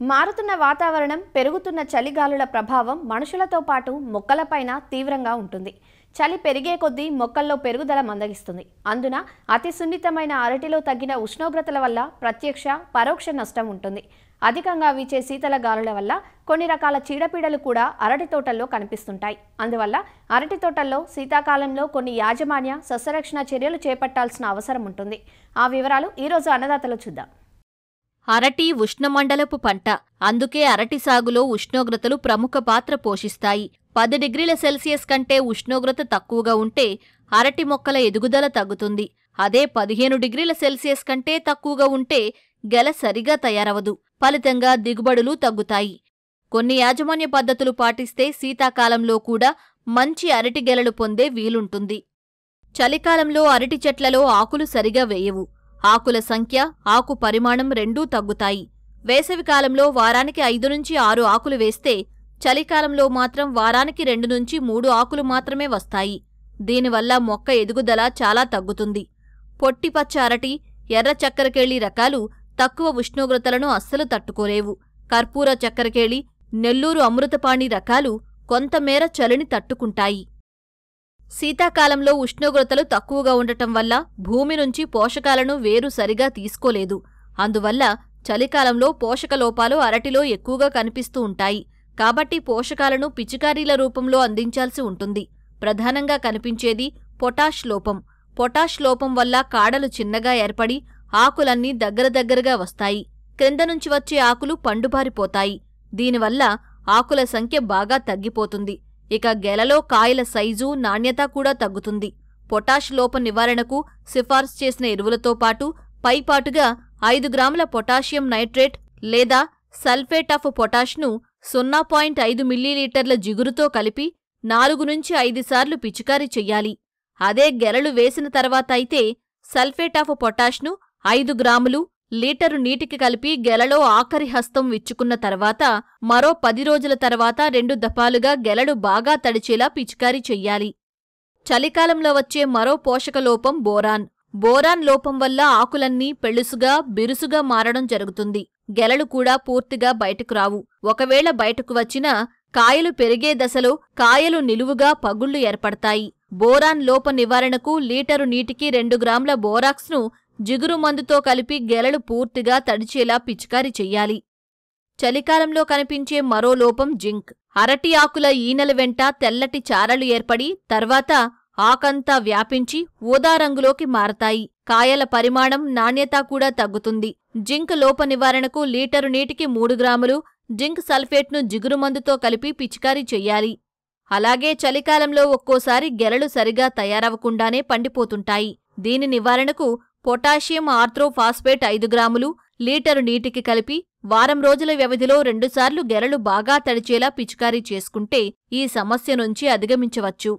మారుతున్న వాతావరణం, పెరుగుతున్న చలిగాలుల ప్రభావం మనుషులతో పాటు మొక్కలపైన తీవ్రంగా ఉంటుంది. చలి పెరిగే కొద్దీ మొక్కల్లో పెరుగుదల మందగిస్తుంది. అందున అతి సున్నితమైన అరటిలో తగ్గిన ఉష్ణోగ్రతల వల్ల ప్రత్యక్ష, పరోక్ష నష్టం ఉంటుంది. అధికంగా వీచే శీతల గాలుల వల్ల కొన్ని రకాల చీడపీడలు కూడా అరటి తోటల్లో కనిపిస్తుంటాయి. అందువల్ల అరటి తోటల్లో శీతాకాలంలో కొన్ని యాజమాన్య సస్యరక్షణ చర్యలు చేపట్టాల్సిన అవసరం ఉంటుంది. ఆ వివరాలు ఈరోజు అన్నదాతలో చూద్దాం. అరటి ఉష్ణమండలపు పంట. అందుకే అరటి సాగులో ఉష్ణోగ్రతలు ప్రముఖ పాత్ర పోషిస్తాయి. 10 డిగ్రీల సెల్సియస్ కంటే ఉష్ణోగ్రత తక్కువగా ఉంటే అరటి మొక్కల ఎదుగుదల తగ్గుతుంది. అదే 15 డిగ్రీల సెల్సియస్ కంటే తక్కువగా ఉంటే గెల సరిగా తయారవదు. ఫలితంగా దిగుబడులు తగ్గుతాయి. కొన్ని యాజమాన్య పద్ధతులు పాటిస్తే శీతాకాలంలో కూడా మంచి అరటి గెలలు పొందే వీలుంటుంది. చలికాలంలో అరటి చెట్లలో ఆకులు సరిగా వేయవు. ఆకుల సంఖ్య, ఆకు పరిమాణం రెండూ తగ్గుతాయి. వేసవికాలంలో వారానికి 5 నుంచి 6 ఆకులు వేస్తే చలికాలంలో మాత్రం వారానికి 2 నుంచి 3 ఆకులు మాత్రమే వస్తాయి. దీనివల్ల మొక్క ఎదుగుదల చాలా తగ్గుతుంది. పొట్టిపచ్చ అరటి, ఎర్ర చక్కెరకేళి రకాలు తక్కువ ఉష్ణోగ్రతలను అస్సలు తట్టుకోలేవు. కర్పూర చక్కెరకేళి, నెల్లూరు అమృతపాణి రకాలు కొంతమేర చలిని తట్టుకుంటాయి. శీతాకాలంలో ఉష్ణోగ్రతలు తక్కువగా ఉండటం వల్ల భూమి నుంచి పోషకాలను వేరు సరిగా తీసుకోలేదు. అందువల్ల చలికాలంలో పోషకలోపాలు అరటిలో ఎక్కువగా కనిపిస్తూ ఉంటాయి. కాబట్టి పోషకాలను పిచికారీల రూపంలో అందించాల్సి ఉంటుంది. ప్రధానంగా కనిపించేది పొటాష్ లోపం. పొటాష్ లోపం వల్ల కాడలు చిన్నగా ఏర్పడి ఆకులన్నీ దగ్గరగా వస్తాయి. క్రింద నుంచి వచ్చే ఆకులు పండుబారిపోతాయి. దీనివల్ల ఆకుల సంఖ్య బాగా తగ్గిపోతుంది. ఇక గెలలో కాయల సైజు, నాణ్యత కూడా తగ్గుతుంది. పొటాష్ లోప నివారణకు సిఫార్సు చేసిన ఎరువులతో పాటు పైపాటుగా 5 గ్రాముల పొటాషియం నైట్రేట్ లేదా సల్ఫేట్ ఆఫ్ పొటాష్ను 0.5 మిల్లీలీటర్ల జిగురుతో కలిపి 4 నుంచి 5 సార్లు పిచికారీ చెయ్యాలి. అదే గెలలు వేసిన తర్వాత అయితే సల్ఫేట్ ఆఫ్ పొటాష్ను 5 గ్రాములు లీటరు నీటికి కలిపి గెలలో ఆఖరి హస్తం విచ్చుకున్న తర్వాత మరో 10 రోజుల తర్వాత 2 దఫాలుగా గెలలు బాగా తడిచేలా పిచికారీ చెయ్యాలి. చలికాలంలో వచ్చే మరో పోషకలోపం బోరాన్. బోరాన్ లోపం వల్ల ఆకులన్నీ పెళుసుగా, బిరుసుగా మారడం జరుగుతుంది. గెలలు కూడా పూర్తిగా బయటకు రావు. ఒకవేళ బయటకు వచ్చినా కాయలు పెరిగే దశలో కాయలు నిలువుగా పగుళ్లు ఏర్పడతాయి. బోరాన్ లోప నివారణకు లీటరు నీటికి 2 గ్రాముల బోరాక్స్ను జిగురు మందుతో కలిపి గెలలు పూర్తిగా తడిచేలా పిచికారీ చెయ్యాలి. చలికాలంలో కనిపించే మరో లోపం జింక్. అరటి ఆకుల ఈనెల వెంట తెల్లటి చారలు ఏర్పడి తర్వాత ఆకంతా వ్యాపించి ఊదా రంగులోకి మారతాయి. కాయల పరిమాణం, నాణ్యత కూడా తగ్గుతుంది. జింక్ లోప నివారణకు లీటరు నీటికి 3 గ్రాములు జింక్ సల్ఫేట్ను జిగురు మందుతో కలిపి పిచికారీ చెయ్యాలి. అలాగే చలికాలంలో ఒక్కోసారి గెలలు సరిగా తయారవకుండానే పండిపోతుంటాయి. దీని నివారణకు పొటాషియం ఆర్థ్రోఫాస్ఫేట్ 5 గ్రాములు లీటరు నీటికి కలిపి వారం రోజుల వ్యవధిలో 2 సార్లు గెలలు బాగా తడిచేలా పిచికారీ చేసుకుంటే ఈ సమస్య నుంచి అధిగమించవచ్చు.